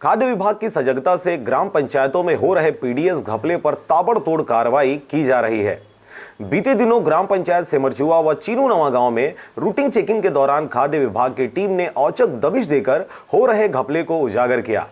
खाद्य विभाग की सजगता से ग्राम पंचायतों में हो रहे पीडीएस घपले पर ताबड़तोड़ कार्रवाई की जा रही है। बीते दिनों ग्राम पंचायत सिमरचुआ व चीनू नवा गांव में रूटीन चेकिंग के दौरान खाद्य विभाग की टीम ने औचक दबिश देकर हो रहे घपले को उजागर किया।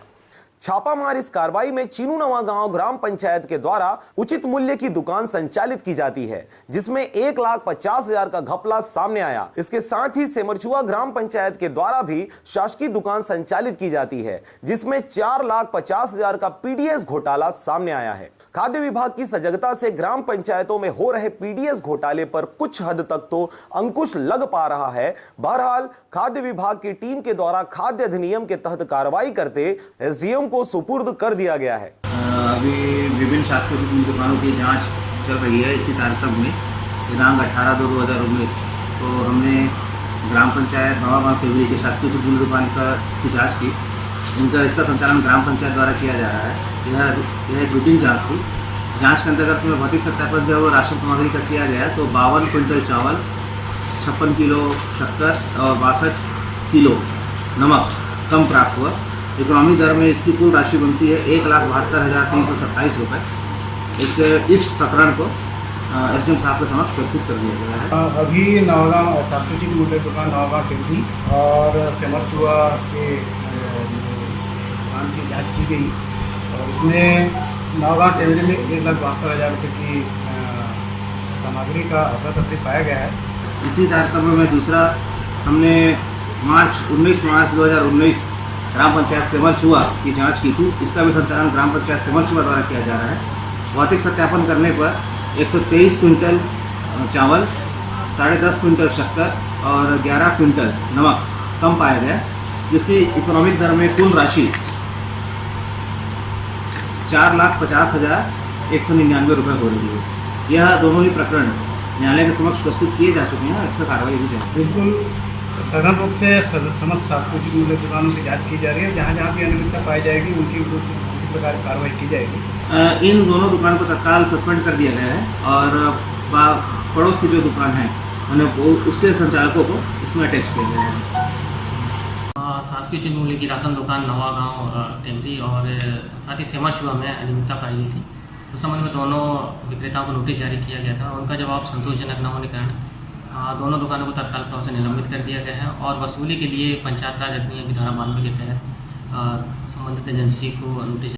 छापामार इस कार्रवाई में चीनू नवा गांव ग्राम पंचायत के द्वारा उचित मूल्य की दुकान संचालित की जाती है, जिसमें 1,50,000 का घपला सामने आया। इसके साथ ही सिमरचुआ ग्राम पंचायत के द्वारा भी शासकीय दुकान संचालित की जाती है, जिसमें 4,50,000 का पीडीएस घोटाला सामने आया है। खाद्य विभाग की सजगता से ग्राम पंचायतों में हो रहे पीडीएस घोटाले पर कुछ हद तक तो अंकुश लग पा रहा है। बहरहाल खाद्य विभाग की टीम के द्वारा खाद्य अधिनियम के तहत कार्रवाई करते एसडीएम को सुपुर्द कर दिया गया है। अभी विभिन्न शासकीय दुकानों की जांच चल रही है। इसी तारतम्य में दिनांक 18/2/2019 तो हमने ग्राम पंचायत नवा गांव केवरी की शासकीय दुकान की जांच की। इसका संचालन ग्राम पंचायत द्वारा किया जा रहा है। यह एक रूटीन जांच थी। जांच के अंतर्गत में भौतिक सत्यापन जब राशन सामग्री का किया गया तो 52 क्विंटल चावल, 56 किलो शक्कर और 62 किलो नमक कम प्राप्त हुआ। इकोनॉमी दर में इसकी कुल राशि बनती है 1,72,327 रुपये। इस प्रकरण को एसडीएम साहब के समक्ष प्रस्तुत कर दिया गया है। अभी नवागांव सांस्कृतिक मूल्य दुकान नवागांव टिप्पणी और सिमरचुआ के दुकान की जाँच की गई और इसमें नवागांव टेवरी में 1,72,000 रुपये की सामग्री का अफरा-तफरी पाया गया है। इसी तारतम्य में दूसरा हमने 19 मार्च 2019 ग्राम पंचायत सिमरचुआ की जांच की थी। इसका भी संचालन ग्राम पंचायत सिमरचुआ द्वारा किया जा रहा है। भौतिक सत्यापन करने पर 123 क्विंटल चावल, 10.5 क्विंटल शक्कर और 11 क्विंटल नमक कम पाया गया, जिसकी इकोनॉमिक दर में कुल राशि 4,50,199 रुपये हो रही है। यह दोनों ही प्रकरण न्यायालय के समक्ष प्रस्तुत किए जा चुके हैं। इस पर कार्रवाई की जाएगी। बिल्कुल सघन रूप से समस्त सांस्कृतिक मूल्य दुकानों की जांच की जा रही है। जहाँ जहाँ भी अनियमितता पाई जाएगी उनकी किसी प्रकार की कार्रवाई की जाएगी। इन दोनों दुकानों को तत्काल सस्पेंड कर दिया गया है और पड़ोस की जो दुकान है उन्हें उसके संचालकों को इसमें अटैच किया गया है। शासकीय उचित मूल्य की राशन दुकान नवा गांव टेमरी और साथ ही सिमरचुआ में अनियमितता पाई गई थी। उस संबंध में दोनों विक्रेताओं को नोटिस जारी किया गया था। उनका जवाब संतोषजनक न होने के कारण दोनों दुकानों को तत्काल प्रभाव से निलंबित कर दिया गया है और वसूली के लिए पंचायत राज अधिनियम की धारा 92 के तहत संबंधित एजेंसी को नोटिस